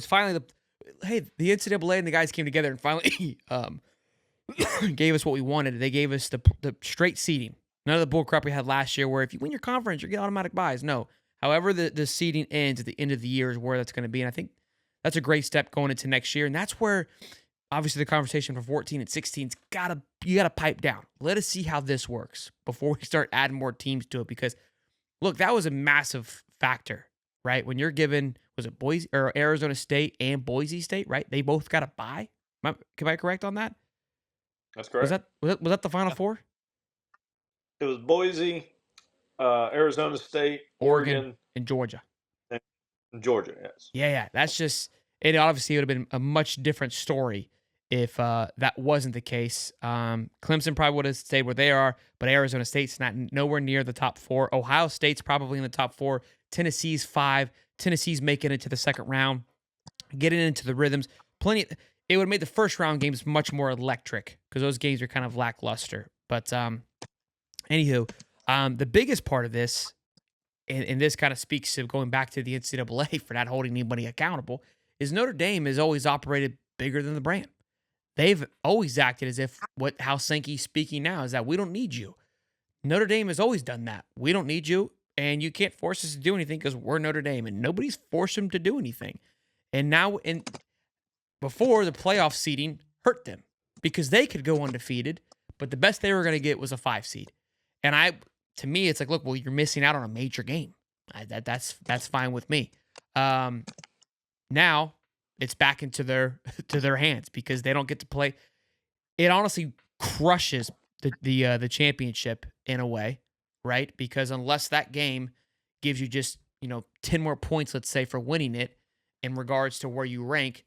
finally the NCAA and the guys came together and finally gave us what we wanted. They gave us the straight seeding. None of the bull crap we had last year where if you win your conference, you get automatic buys. No. However, the seeding ends at the end of the year is where that's going to be. And I think that's a great step going into next year. And that's where obviously the conversation for 14 and 16's you gotta pipe down. Let us see how this works before we start adding more teams to it. Because look, that was a massive factor, right? When you're given, was it Boise or Arizona State and Boise State, right? They both got a bye. Am I correct on that? That's Was correct. that the Final Four? It was Boise, Arizona State, Oregon Oregon, and Georgia. and Georgia. Yes. Yeah. That's just it. Obviously, it would have been a much different story if that wasn't the case. Clemson probably would have stayed where they are, but Arizona State's nowhere near the top 4. Ohio State's probably in the top 4. Tennessee's 5. Tennessee's making it to the second round, getting into the rhythms. It would have made the first round games much more electric because those games are kind of lackluster. But anywho, the biggest part of this, and this kind of speaks to going back to the NCAA for not holding anybody accountable, is Notre Dame has always operated bigger than the brand. They've always acted as if how Sankey's speaking now is that we don't need you. Notre Dame has always done that. We don't need you, and you can't force us to do anything because we're Notre Dame, and nobody's forced them to do anything. And now, before the playoff seeding hurt them because they could go undefeated, but the best they were going to get was a 5 seed. And to me, it's like, look, well, you're missing out on a major game. That's fine with me. Now it's back into their hands because they don't get to play. It honestly crushes the championship in a way, right? Because unless that game gives you just 10 more points, let's say, for winning it in regards to where you rank,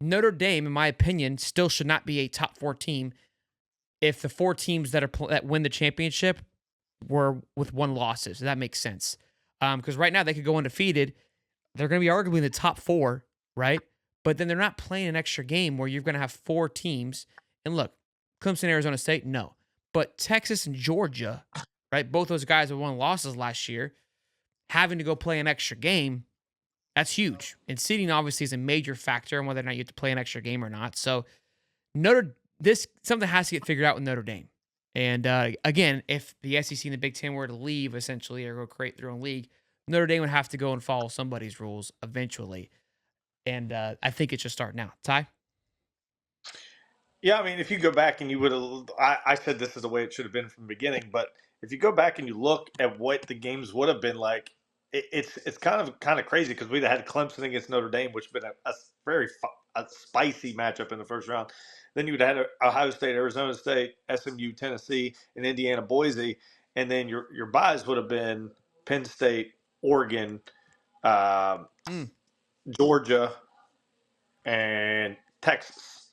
Notre Dame, in my opinion, still should not be a top 4 team if the 4 teams that win the championship were with 1 losses. That makes sense. Because right now they could go undefeated. They're going to be arguably in the top 4, right? But then they're not playing an extra game where you're going to have 4 teams. And look, Clemson, Arizona State, no. But Texas and Georgia, right? Both those guys have won losses last year. Having to go play an extra game, that's huge. And seeding obviously is a major factor in whether or not you have to play an extra game or not. So something has to get figured out with Notre Dame. And again, if the SEC and the Big Ten were to leave essentially or go create their own league, Notre Dame would have to go and follow somebody's rules eventually. And I think it should start now. Ty? Yeah, I mean, if you go back and you would have, I said this is the way it should have been from the beginning, but if you go back and you look at what the games would have been like, it's kind of crazy because we'd have had Clemson against Notre Dame, which would have been a spicy matchup in the first round. Then you would have had Ohio State, Arizona State, SMU, Tennessee, and Indiana, Boise, and then your buys would have been Penn State, Oregon, uh, Georgia, and Texas,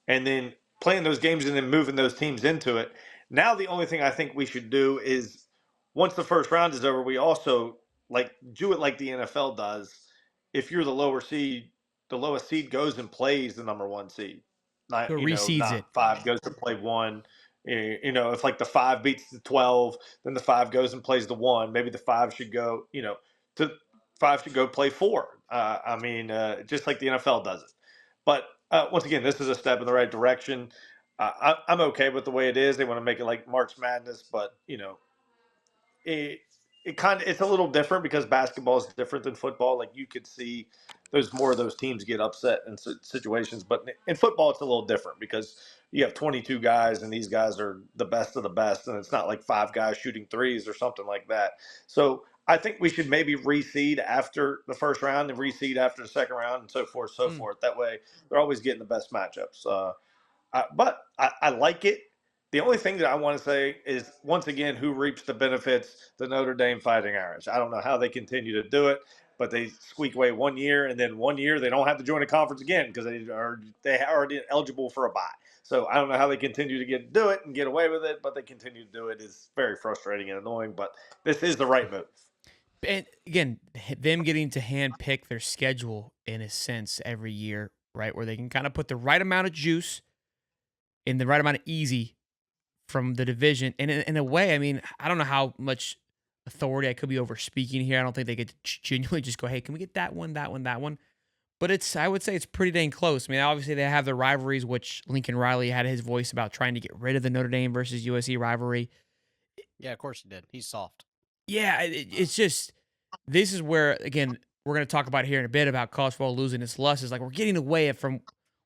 and then playing those games and then moving those teams into it. Now the only thing I think we should do is once the first round is over, we also do it like the NFL does. If you're the lower seed, the lowest seed goes and plays the number 1 seed. So Not reseeds it. not 5 goes to play 1. If like the 5 beats the 12, then the 5 goes and plays the 1. Maybe the 5 should go, to 5 should go play 4. Just like the NFL does it. But once again, this is a step in the right direction. I'm okay with the way it is. They want to make it like March Madness, but it's a little different because basketball is different than football. Like you could see, there's more of those teams get upset in situations, but in football it's a little different because you have 22 guys and these guys are the best of the best, and it's not like 5 guys shooting threes or something like that. So I think we should maybe reseed after the first round and reseed after the second round and so forth, so forth. That way they're always getting the best matchups. But I like it. The only thing that I want to say is, once again, who reaps the benefits? The Notre Dame Fighting Irish. I don't know how they continue to do it, but they squeak away 1 year, and then 1 year they don't have to join a conference again because they are already eligible for a bye. So I don't know how they continue to do it and get away with it, but they continue to do it. Is very frustrating and annoying, but this is the right move. And again, them getting to handpick their schedule in a sense every year, right? Where they can kind of put the right amount of juice in the right amount of easy from the division. And in a way, I mean, I don't know how much authority I could be over speaking here. I don't think they could genuinely just go, hey, can we get that one, that one, that one? but I would say it's pretty dang close. I mean, obviously they have their rivalries, which Lincoln Riley had his voice about trying to get rid of the Notre Dame versus USC rivalry. Yeah, of course he did. He's soft. Yeah, it's just this is where again we're going to talk about here in a bit about college football losing its lust. Is like we're getting away from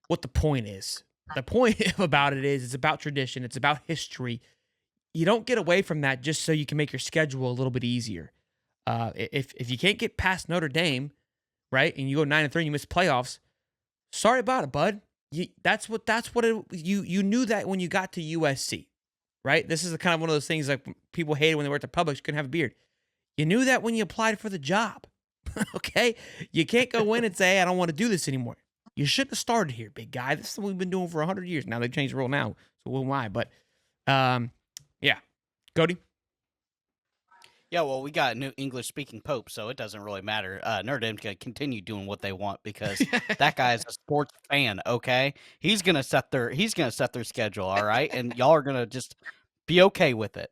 what the point is. The point about it is it's about tradition. It's about history. You don't get away from that just so you can make your schedule a little bit easier. If you can't get past Notre Dame, right, and you go 9-3 and you miss playoffs, sorry about it, bud. You knew that when you got to USC, right? This is kind of one of those things like people hated when they were at the Publix, couldn't have a beard. You knew that when you applied for the job. Okay? You can't go in and say, hey, I don't want to do this anymore. You shouldn't have started here, big guy. This is what we've been doing for 100 years. Now they've changed the rule now, so who am I? But yeah. Cody? Yeah, well, we got a new English-speaking pope, so it doesn't really matter. Notre Dame's gonna continue doing what they want because that guy is a sports fan. Okay, he's gonna set their schedule. All right, and y'all are gonna just be okay with it.